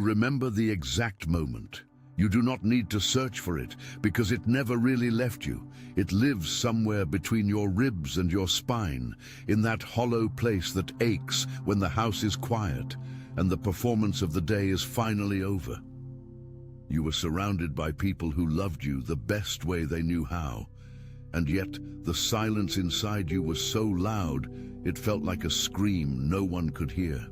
remember the exact moment. You do not need to search for it, because it never really left you. It lives somewhere between your ribs and your spine, in that hollow place that aches when the house is quiet and the performance of the day is finally over. You were surrounded by people who loved you the best way they knew how, and yet the silence inside you was so loud it felt like a scream no one could hear.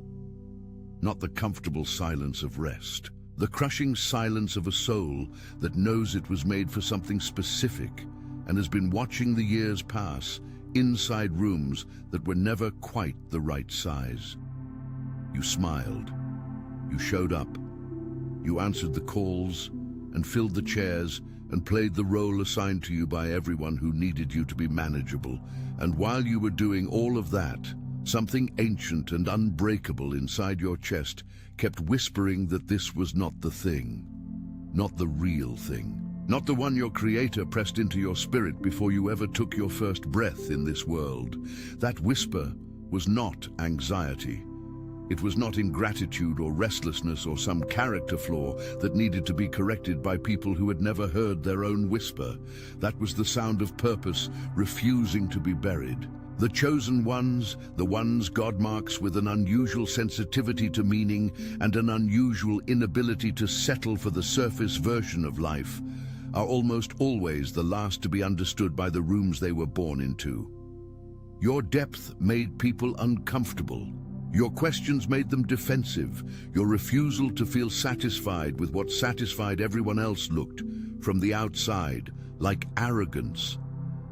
Not the comfortable silence of rest, the crushing silence of a soul that knows it was made for something specific and has been watching the years pass inside rooms that were never quite the right size. You smiled. You showed up. You answered the calls and filled the chairs and played the role assigned to you by everyone who needed you to be manageable. And while you were doing all of that, something ancient and unbreakable inside your chest kept whispering that this was not the thing, not the real thing, not the one your Creator pressed into your spirit before you ever took your first breath in this world. That whisper was not anxiety. It was not ingratitude or restlessness or some character flaw that needed to be corrected by people who had never heard their own whisper. That was the sound of purpose refusing to be buried. The chosen ones, the ones God marks with an unusual sensitivity to meaning and an unusual inability to settle for the surface version of life, are almost always the last to be understood by the rooms they were born into. Your depth made people uncomfortable. Your questions made them defensive. Your refusal to feel satisfied with what satisfied everyone else looked, from the outside, like arrogance.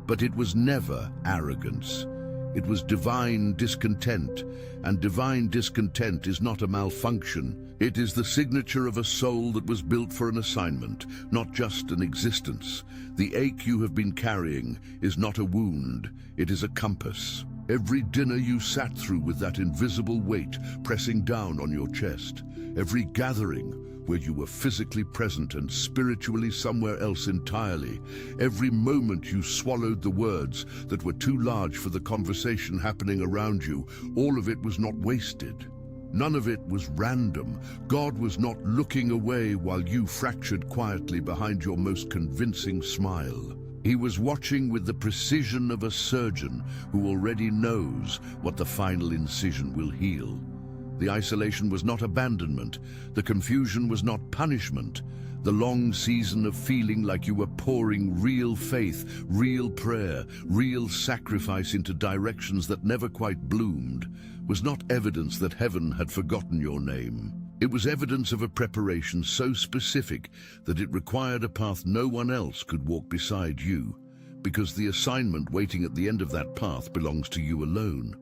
But it was never arrogance. It was divine discontent, and divine discontent is not a malfunction. It is the signature of a soul that was built for an assignment, not just an existence. The ache you have been carrying is not a wound, it is a compass. Every dinner you sat through with that invisible weight pressing down on your chest, every gathering where you were physically present and spiritually somewhere else entirely, every moment you swallowed the words that were too large for the conversation happening around you, all of it was not wasted. None of it was random. God was not looking away while you fractured quietly behind your most convincing smile. He was watching with the precision of a surgeon who already knows what the final incision will heal. The isolation was not abandonment. The confusion was not punishment. The long season of feeling like you were pouring real faith, real prayer, real sacrifice into directions that never quite bloomed was not evidence that heaven had forgotten your name. It was evidence of a preparation so specific that it required a path no one else could walk beside you, because the assignment waiting at the end of that path belongs to you alone.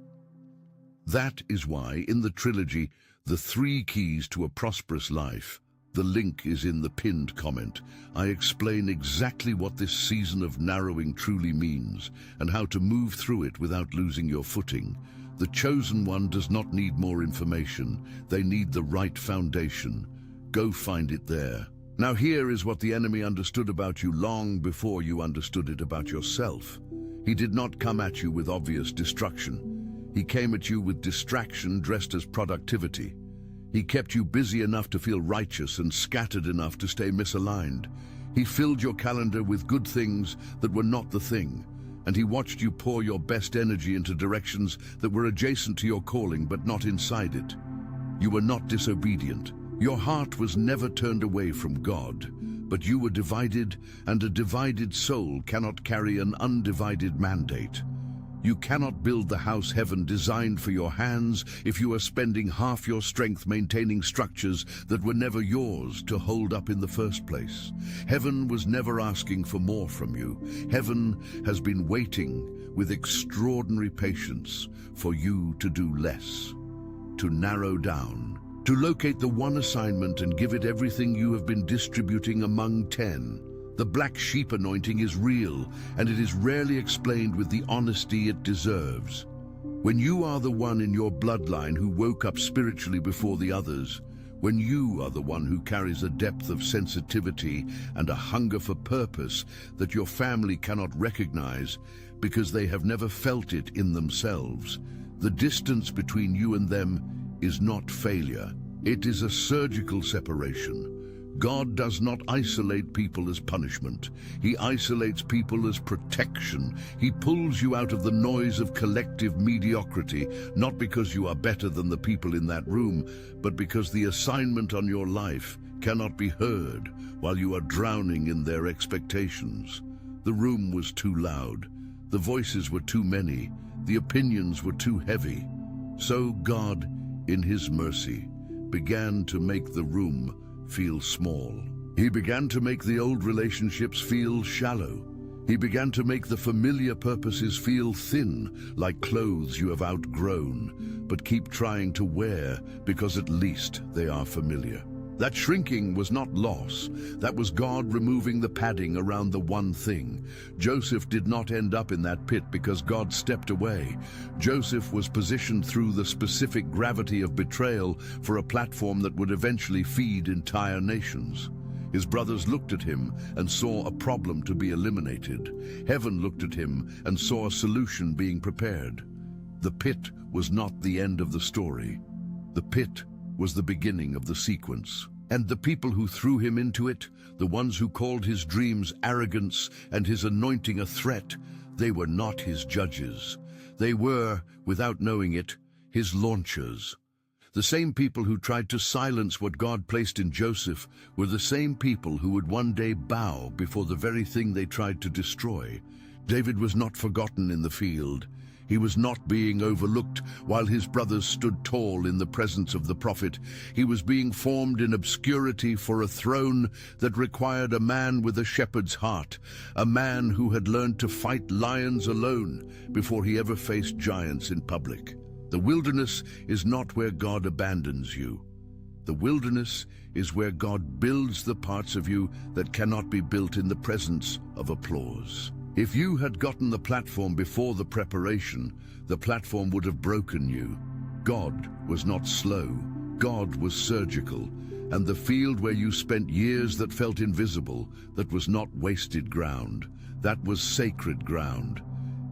That is why, in the trilogy, The 3 Keys to a Prosperous Life, the link is in the pinned comment, I explain exactly what this season of narrowing truly means and how to move through it without losing your footing. The chosen one does not need more information. They need the right foundation. Go find it there. Now here is what the enemy understood about you long before you understood it about yourself. He did not come at you with obvious destruction. He came at you with distraction dressed as productivity. He kept you busy enough to feel righteous and scattered enough to stay misaligned. He filled your calendar with good things that were not the thing. And he watched you pour your best energy into directions that were adjacent to your calling but not inside it. You were not disobedient. Your heart was never turned away from God, but you were divided, and a divided soul cannot carry an undivided mandate. You cannot build the house heaven designed for your hands if you are spending half your strength maintaining structures that were never yours to hold up in the first place. Heaven was never asking for more from you. Heaven has been waiting with extraordinary patience for you to do less, to narrow down, to locate the one assignment and give it everything you have been distributing among 10. The black sheep anointing is real, and it is rarely explained with the honesty it deserves. When you are the one in your bloodline who woke up spiritually before the others, when you are the one who carries a depth of sensitivity and a hunger for purpose that your family cannot recognize because they have never felt it in themselves, the distance between you and them is not failure. It is a surgical separation. God does not isolate people as punishment. He isolates people as protection. He pulls you out of the noise of collective mediocrity, not because you are better than the people in that room, but because the assignment on your life cannot be heard while you are drowning in their expectations. The room was too loud. The voices were too many. The opinions were too heavy. So God, in His mercy, began to make the room feel small. He began to make the old relationships feel shallow. He began to make the familiar purposes feel thin, like clothes you have outgrown, but keep trying to wear because at least they are familiar. That shrinking was not loss. That was God removing the padding around the one thing. Joseph did not end up in that pit because God stepped away. Joseph was positioned through the specific gravity of betrayal for a platform that would eventually feed entire nations. His brothers looked at him and saw a problem to be eliminated. Heaven looked at him and saw a solution being prepared. The pit was not the end of the story. The pit was the beginning of the sequence. And the people who threw him into it, the ones who called his dreams arrogance and his anointing a threat, they were not his judges. They were, without knowing it, his launchers. The same people who tried to silence what God placed in Joseph were the same people who would one day bow before the very thing they tried to destroy. David was not forgotten in the field. He was not being overlooked while his brothers stood tall in the presence of the prophet. He was being formed in obscurity for a throne that required a man with a shepherd's heart, a man who had learned to fight lions alone before he ever faced giants in public. The wilderness is not where God abandons you. The wilderness is where God builds the parts of you that cannot be built in the presence of applause. If you had gotten the platform before the preparation, the platform would have broken you. God was not slow. God was surgical. And the field where you spent years that felt invisible, that was not wasted ground. That was sacred ground.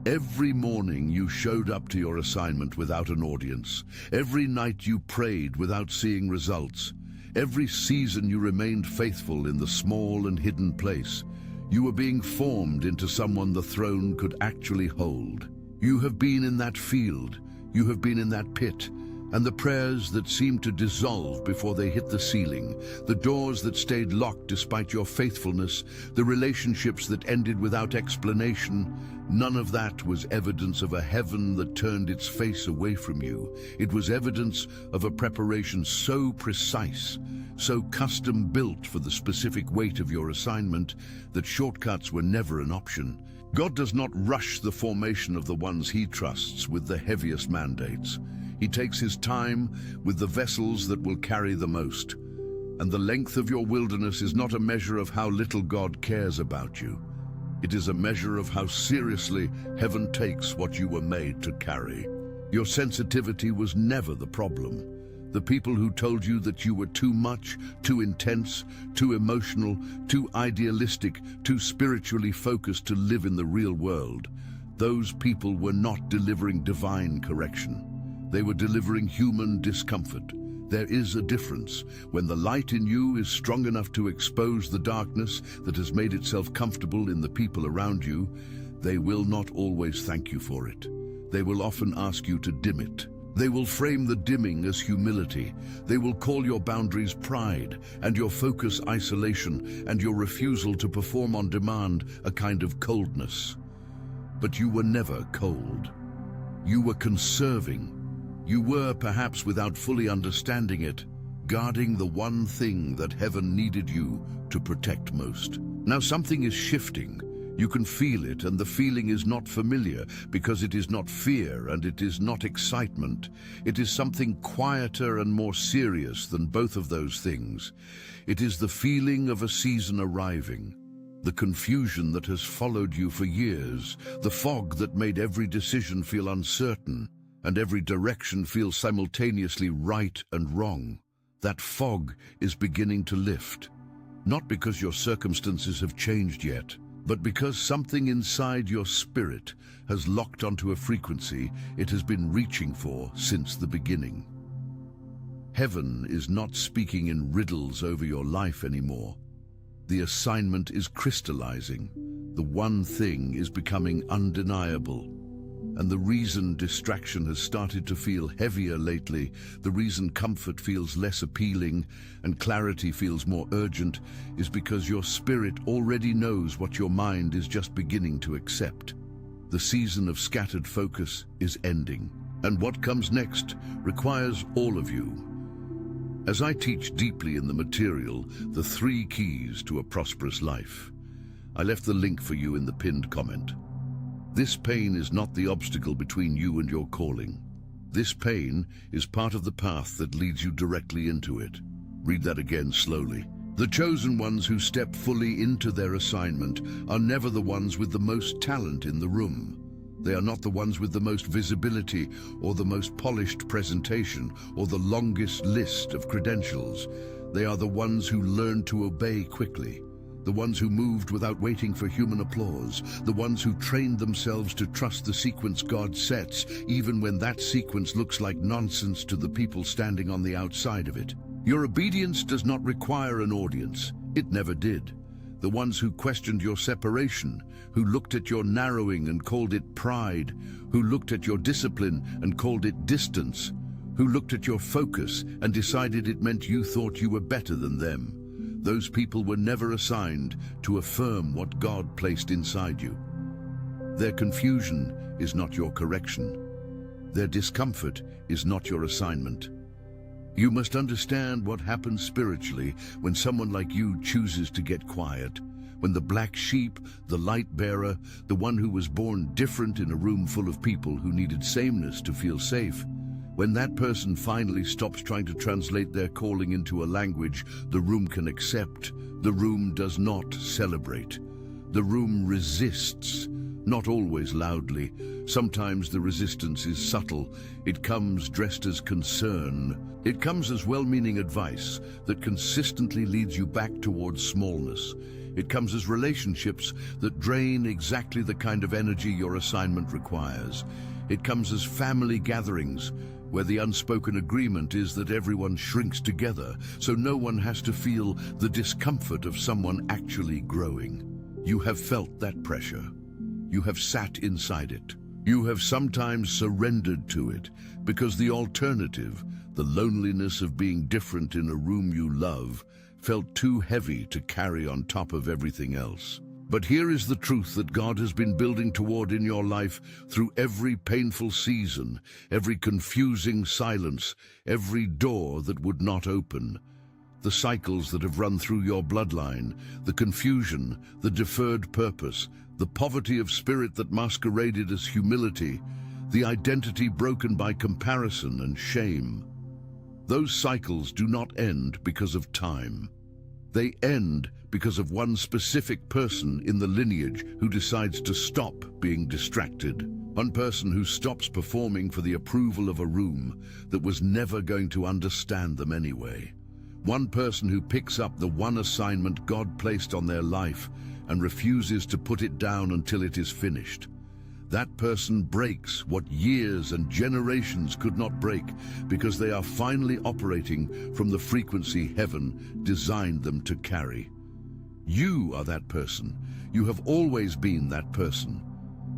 Every morning you showed up to your assignment without an audience. Every night you prayed without seeing results. Every season you remained faithful in the small and hidden place. You were being formed into someone the throne could actually hold. You have been in that field, you have been in that pit, and the prayers that seemed to dissolve before they hit the ceiling, the doors that stayed locked despite your faithfulness, the relationships that ended without explanation, none of that was evidence of a heaven that turned its face away from you. It was evidence of a preparation so precise, so custom-built for the specific weight of your assignment, that shortcuts were never an option. God does not rush the formation of the ones He trusts with the heaviest mandates. He takes His time with the vessels that will carry the most. And the length of your wilderness is not a measure of how little God cares about you. It is a measure of how seriously heaven takes what you were made to carry. Your sensitivity was never the problem. The people who told you that you were too much, too intense, too emotional, too idealistic, too spiritually focused to live in the real world, those people were not delivering divine correction. They were delivering human discomfort. There is a difference. When the light in you is strong enough to expose the darkness that has made itself comfortable in the people around you, they will not always thank you for it. They will often ask you to dim it. They will frame the dimming as humility. They will call your boundaries pride, and your focus isolation, and your refusal to perform on demand a kind of coldness. But you were never cold. You were conserving. You were, perhaps without fully understanding it, guarding the one thing that heaven needed you to protect most. Now something is shifting. You can feel it, and the feeling is not familiar because it is not fear and it is not excitement. It is something quieter and more serious than both of those things. It is the feeling of a season arriving, the confusion that has followed you for years, the fog that made every decision feel uncertain and every direction feel simultaneously right and wrong. That fog is beginning to lift, not because your circumstances have changed yet, but because something inside your spirit has locked onto a frequency it has been reaching for since the beginning. Heaven is not speaking in riddles over your life anymore. The assignment is crystallizing. The one thing is becoming undeniable. And the reason distraction has started to feel heavier lately, the reason comfort feels less appealing and clarity feels more urgent, is because your spirit already knows what your mind is just beginning to accept. The season of scattered focus is ending, and what comes next requires all of you. As I teach deeply in the material, the 3 keys to a prosperous life, I left the link for you in the pinned comment. This pain is not the obstacle between you and your calling. This pain is part of the path that leads you directly into it. Read that again slowly. The chosen ones who step fully into their assignment are never the ones with the most talent in the room. They are not the ones with the most visibility or the most polished presentation or the longest list of credentials. They are the ones who learn to obey quickly. The ones who moved without waiting for human applause, the ones who trained themselves to trust the sequence God sets, even when that sequence looks like nonsense to the people standing on the outside of it. Your obedience does not require an audience. It never did. The ones who questioned your separation, who looked at your narrowing and called it pride, who looked at your discipline and called it distance, who looked at your focus and decided it meant you thought you were better than them. Those people were never assigned to affirm what God placed inside you. Their confusion is not your correction. Their discomfort is not your assignment. You must understand what happens spiritually when someone like you chooses to get quiet, when the black sheep, the light bearer, the one who was born different in a room full of people who needed sameness to feel safe, when that person finally stops trying to translate their calling into a language the room can accept, the room does not celebrate. The room resists, not always loudly. Sometimes the resistance is subtle. It comes dressed as concern. It comes as well-meaning advice that consistently leads you back towards smallness. It comes as relationships that drain exactly the kind of energy your assignment requires. It comes as family gatherings where the unspoken agreement is that everyone shrinks together, so no one has to feel the discomfort of someone actually growing. You have felt that pressure. You have sat inside it. You have sometimes surrendered to it, because the alternative, the loneliness of being different in a room you love, felt too heavy to carry on top of everything else. But here is the truth that God has been building toward in your life through every painful season, every confusing silence, every door that would not open. The cycles that have run through your bloodline, the confusion, the deferred purpose, the poverty of spirit that masqueraded as humility, the identity broken by comparison and shame. Those cycles do not end because of time. They end because of one specific person in the lineage who decides to stop being distracted. One person who stops performing for the approval of a room that was never going to understand them anyway. One person who picks up the one assignment God placed on their life and refuses to put it down until it is finished. That person breaks what years and generations could not break because they are finally operating from the frequency heaven designed them to carry. You are that person. You have always been that person.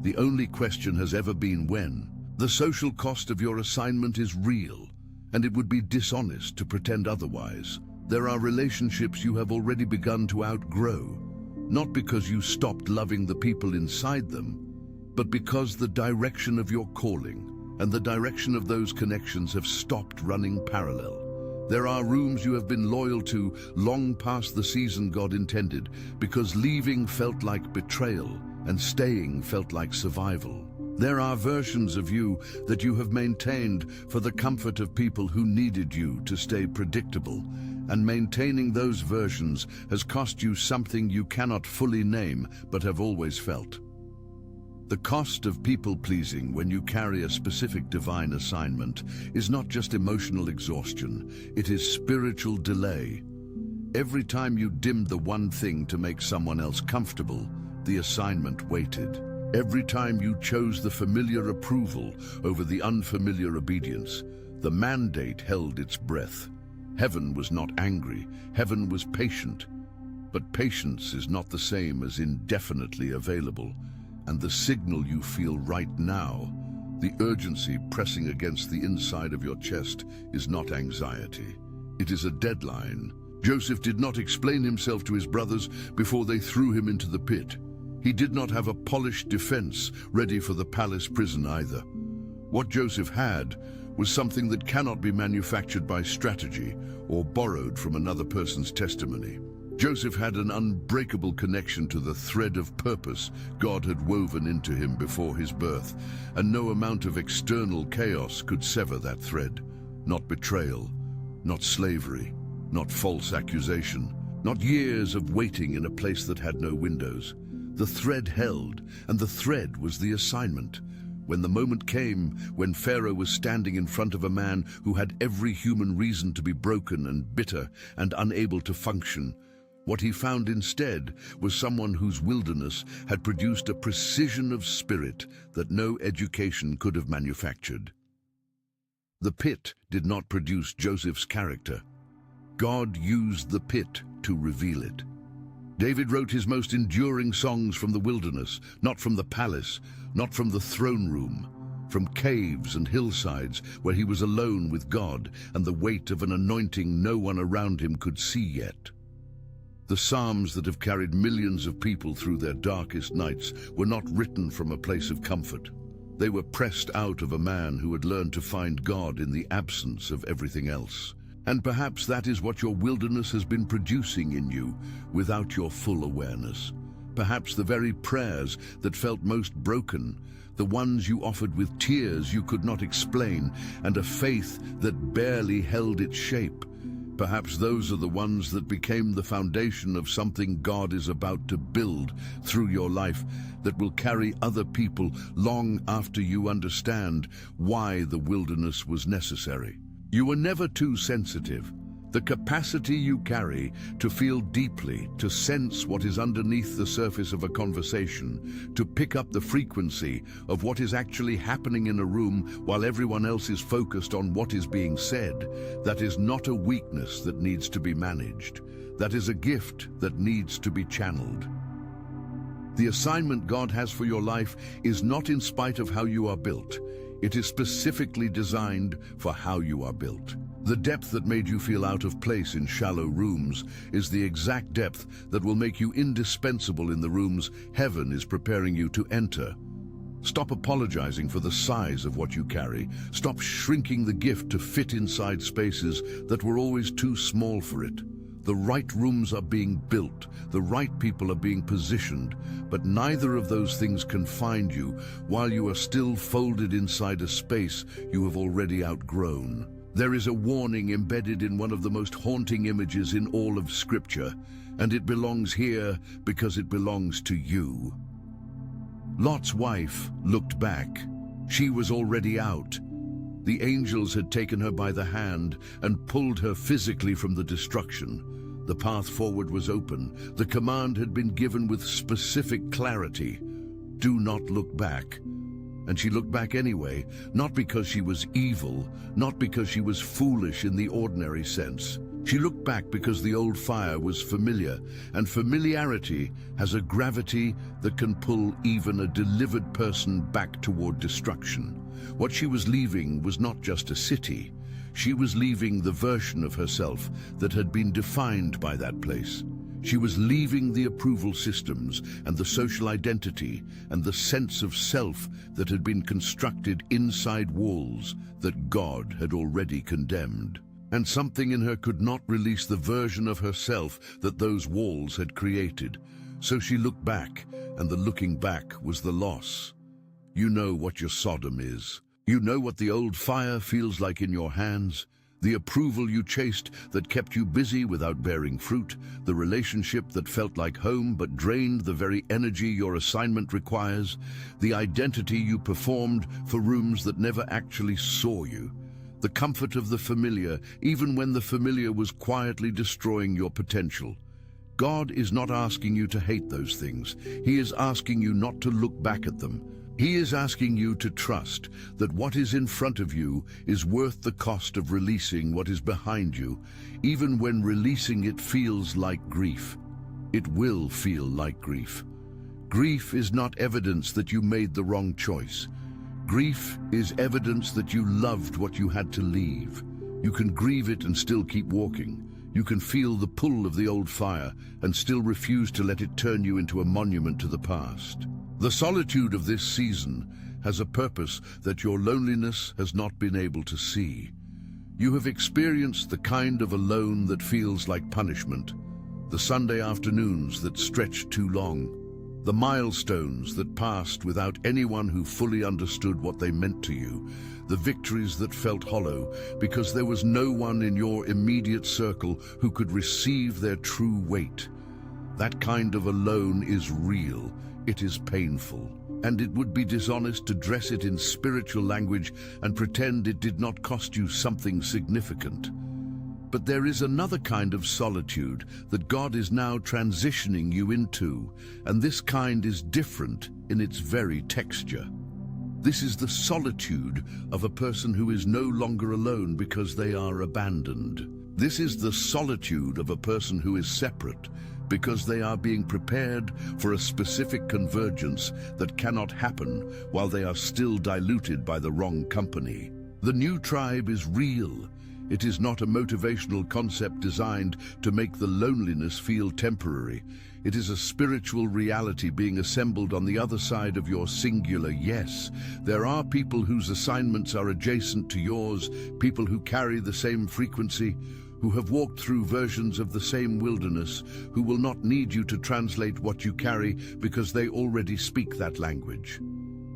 The only question has ever been when. The social cost of your assignment is real, and it would be dishonest to pretend otherwise. There are relationships you have already begun to outgrow, not because you stopped loving the people inside them, but because the direction of your calling and the direction of those connections have stopped running parallel. There are rooms you have been loyal to long past the season God intended, because leaving felt like betrayal and staying felt like survival. There are versions of you that you have maintained for the comfort of people who needed you to stay predictable, and maintaining those versions has cost you something you cannot fully name but have always felt. The cost of people-pleasing when you carry a specific divine assignment is not just emotional exhaustion, it is spiritual delay. Every time you dimmed the one thing to make someone else comfortable, the assignment waited. Every time you chose the familiar approval over the unfamiliar obedience, The mandate held its breath. Heaven was not angry, heaven was patient. But patience is not the same as indefinitely available, and the signal you feel right now, the urgency pressing against the inside of your chest, is not anxiety. It is a deadline. Joseph did not explain himself to his brothers before they threw him into the pit. He did not have a polished defense ready for the palace prison either. What Joseph had was something that cannot be manufactured by strategy or borrowed from another person's testimony. Joseph had an unbreakable connection to the thread of purpose God had woven into him before his birth, and no amount of external chaos could sever that thread. Not betrayal, not slavery, not false accusation, not years of waiting in a place that had no windows. The thread held, and the thread was the assignment. When the moment came, when Pharaoh was standing in front of a man who had every human reason to be broken and bitter and unable to function, what he found instead was someone whose wilderness had produced a precision of spirit that no education could have manufactured. The pit did not produce Joseph's character. God used the pit to reveal it. David wrote his most enduring songs from the wilderness, not from the palace, not from the throne room, from caves and hillsides where he was alone with God and the weight of an anointing no one around him could see yet. The Psalms that have carried millions of people through their darkest nights were not written from a place of comfort. They were pressed out of a man who had learned to find God in the absence of everything else. And perhaps that is what your wilderness has been producing in you without your full awareness. Perhaps the very prayers that felt most broken, the ones you offered with tears you could not explain and a faith that barely held its shape. Perhaps those are the ones that became the foundation of something God is about to build through your life that will carry other people long after you understand why the wilderness was necessary. You were never too sensitive. The capacity you carry to feel deeply, to sense what is underneath the surface of a conversation, to pick up the frequency of what is actually happening in a room while everyone else is focused on what is being said, that is not a weakness that needs to be managed. That is a gift that needs to be channeled. The assignment God has for your life is not in spite of how you are built. It is specifically designed for how you are built. The depth that made you feel out of place in shallow rooms is the exact depth that will make you indispensable in the rooms heaven is preparing you to enter. Stop apologizing for the size of what you carry. Stop shrinking the gift to fit inside spaces that were always too small for it. The right rooms are being built, the right people are being positioned, but neither of those things can find you while you are still folded inside a space you have already outgrown. There is a warning embedded in one of the most haunting images in all of Scripture, and it belongs here because it belongs to you. Lot's wife looked back. She was already out. The angels had taken her by the hand and pulled her physically from the destruction. The path forward was open. The command had been given with specific clarity. Do not look back. And she looked back anyway, not because she was evil, not because she was foolish in the ordinary sense. She looked back because the old fire was familiar, and familiarity has a gravity that can pull even a delivered person back toward destruction. What she was leaving was not just a city. She was leaving the version of herself that had been defined by that place. She was leaving the approval systems and the social identity and the sense of self that had been constructed inside walls that God had already condemned. And something in her could not release the version of herself that those walls had created. So she looked back, and the looking back was the loss. You know what your Sodom is. You know what the old fire feels like in your hands. The approval you chased that kept you busy without bearing fruit, the relationship that felt like home but drained the very energy your assignment requires, the identity you performed for rooms that never actually saw you, the comfort of the familiar, even when the familiar was quietly destroying your potential. God is not asking you to hate those things. He is asking you not to look back at them, He is asking you to trust that what is in front of you is worth the cost of releasing what is behind you, even when releasing it feels like grief. It will feel like grief. Grief is not evidence that you made the wrong choice. Grief is evidence that you loved what you had to leave. You can grieve it and still keep walking. You can feel the pull of the old fire and still refuse to let it turn you into a monument to the past. The solitude of this season has a purpose that your loneliness has not been able to see. You have experienced the kind of alone that feels like punishment, the Sunday afternoons that stretched too long, the milestones that passed without anyone who fully understood what they meant to you, the victories that felt hollow because there was no one in your immediate circle who could receive their true weight. That kind of alone is real. It is painful, and it would be dishonest to dress it in spiritual language and pretend it did not cost you something significant. But there is another kind of solitude that God is now transitioning you into, and this kind is different in its very texture. This is the solitude of a person who is no longer alone because they are abandoned. This is the solitude of a person who is separate because they are being prepared for a specific convergence that cannot happen while they are still diluted by the wrong company. The new tribe is real. It is not a motivational concept designed to make the loneliness feel temporary. It is a spiritual reality being assembled on the other side of your singular yes. There are people whose assignments are adjacent to yours, people who carry the same frequency, who have walked through versions of the same wilderness, who will not need you to translate what you carry because they already speak that language.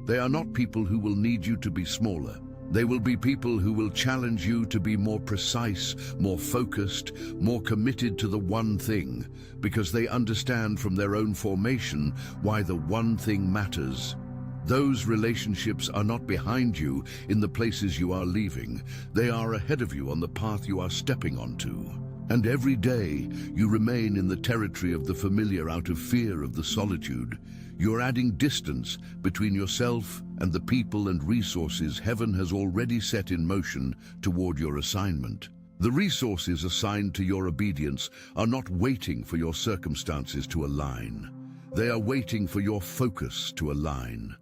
They are not people who will need you to be smaller. They will be people who will challenge you to be more precise, more focused, more committed to the one thing, because they understand from their own formation why the one thing matters. Those relationships are not behind you in the places you are leaving. They are ahead of you on the path you are stepping onto. And every day you remain in the territory of the familiar out of fear of the solitude. You're adding distance between yourself and the people and resources heaven has already set in motion toward your assignment. The resources assigned to your obedience are not waiting for your circumstances to align. They are waiting for your focus to align.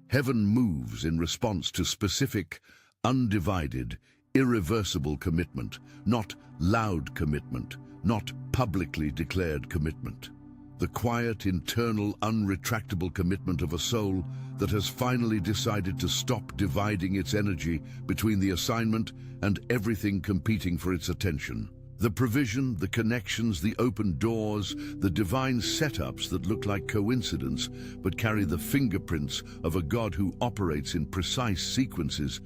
Heaven moves in response to specific, undivided, irreversible commitment, not loud commitment, not publicly declared commitment. The quiet, internal, unretractable commitment of a soul that has finally decided to stop dividing its energy between the assignment and everything competing for its attention. The provision, the connections, the open doors, the divine setups that look like coincidence but carry the fingerprints of a God who operates in precise sequences,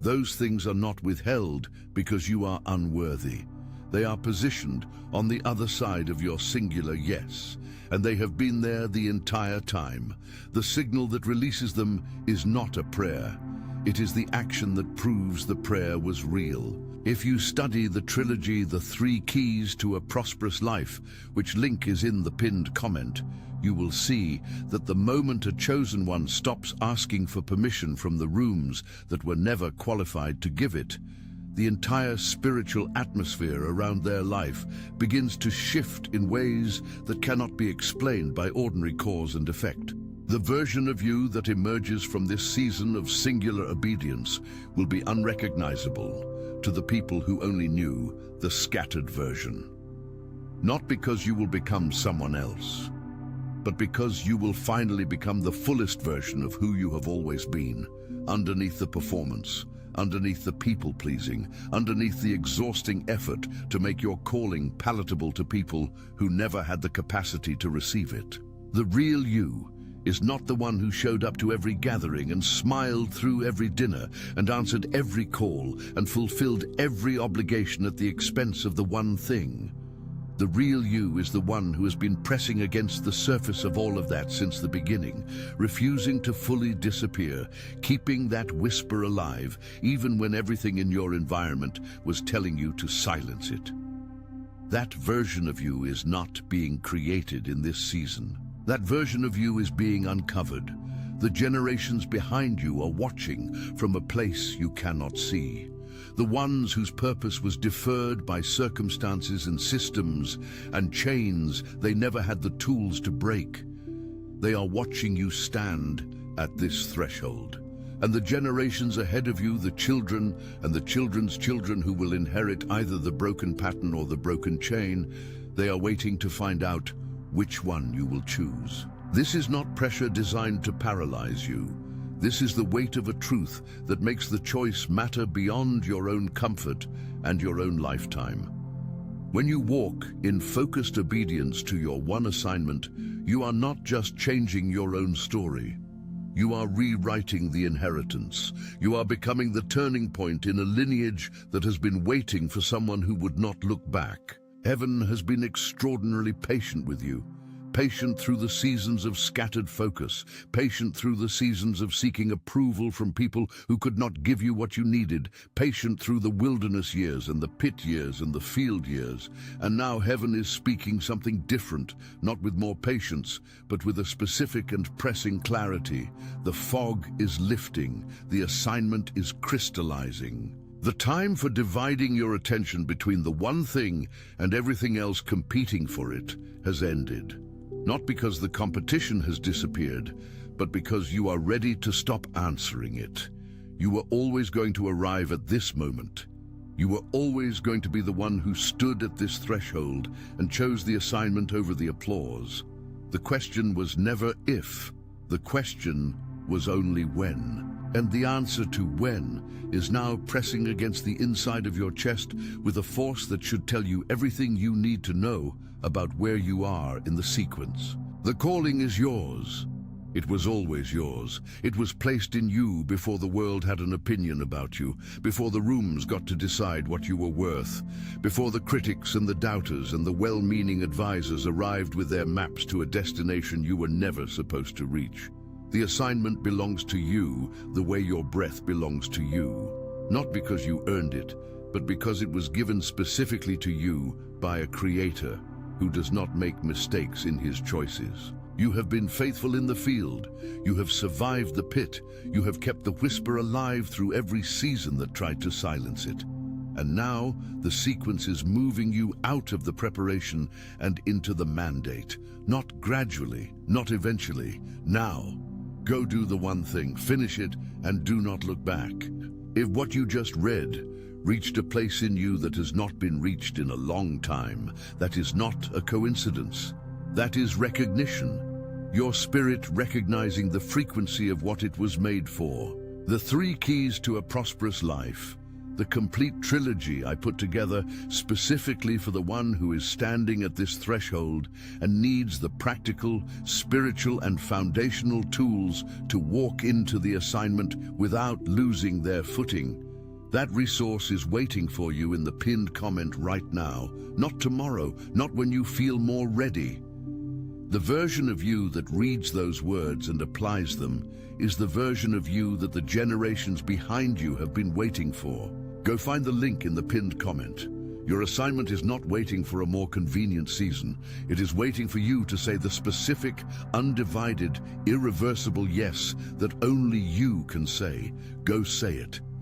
those things are not withheld because you are unworthy. They are positioned on the other side of your singular yes, and they have been there the entire time. The signal that releases them is not a prayer. It is the action that proves the prayer was real. If you study the trilogy, The 3 Keys to a Prosperous Life, which link is in the pinned comment, you will see that the moment a chosen one stops asking for permission from the rooms that were never qualified to give it, the entire spiritual atmosphere around their life begins to shift in ways that cannot be explained by ordinary cause and effect. The version of you that emerges from this season of singular obedience will be unrecognizable to the people who only knew the scattered version. Not because you will become someone else, but because you will finally become the fullest version of who you have always been, underneath the performance, underneath the people-pleasing, underneath the exhausting effort to make your calling palatable to people who never had the capacity to receive it. The real you is not the one who showed up to every gathering and smiled through every dinner and answered every call and fulfilled every obligation at the expense of the one thing. The real you is the one who has been pressing against the surface of all of that since the beginning, refusing to fully disappear, keeping that whisper alive, even when everything in your environment was telling you to silence it. That version of you is not being created in this season. That version of you is being uncovered. The generations behind you are watching from a place you cannot see. The ones whose purpose was deferred by circumstances and systems and chains they never had the tools to break. They are watching you stand at this threshold. And the generations ahead of you, the children and the children's children who will inherit either the broken pattern or the broken chain, they are waiting to find out which one you will choose. This is not pressure designed to paralyze you. This is the weight of a truth that makes the choice matter beyond your own comfort and your own lifetime. When you walk in focused obedience to your one assignment, you are not just changing your own story. You are rewriting the inheritance. You are becoming the turning point in a lineage that has been waiting for someone who would not look back. Heaven has been extraordinarily patient with you. Patient through the seasons of scattered focus, patient through the seasons of seeking approval from people who could not give you what you needed, patient through the wilderness years and the pit years and the field years. And now heaven is speaking something different, not with more patience, but with a specific and pressing clarity. The fog is lifting, the assignment is crystallizing. The time for dividing your attention between the one thing and everything else competing for it has ended. Not because the competition has disappeared, but because you are ready to stop answering it. You were always going to arrive at this moment. You were always going to be the one who stood at this threshold and chose the assignment over the applause. The question was never if. The question was only when. And the answer to when is now pressing against the inside of your chest with a force that should tell you everything you need to know about where you are in the sequence. The calling is yours. It was always yours. It was placed in you before the world had an opinion about you, before the rooms got to decide what you were worth, before the critics and the doubters and the well-meaning advisors arrived with their maps to a destination you were never supposed to reach. The assignment belongs to you the way your breath belongs to you, not because you earned it, but because it was given specifically to you by a creator who does not make mistakes in his choices. You have been faithful in the field. You have survived the pit. You have kept the whisper alive through every season that tried to silence it. And now the sequence is moving you out of the preparation and into the mandate. Not gradually, not eventually. Now, go do the one thing, finish it, and do not look back. If what you just read reached a place in you that has not been reached in a long time, that is not a coincidence. That is recognition. Your spirit recognizing the frequency of what it was made for. The 3 keys to a prosperous life. The complete trilogy I put together specifically for the one who is standing at this threshold and needs the practical, spiritual, and foundational tools to walk into the assignment without losing their footing. That resource is waiting for you in the pinned comment right now, not tomorrow, not when you feel more ready. The version of you that reads those words and applies them is the version of you that the generations behind you have been waiting for. Go find the link in the pinned comment. Your assignment is not waiting for a more convenient season. It is waiting for you to say the specific, undivided, irreversible yes that only you can say. Go say it.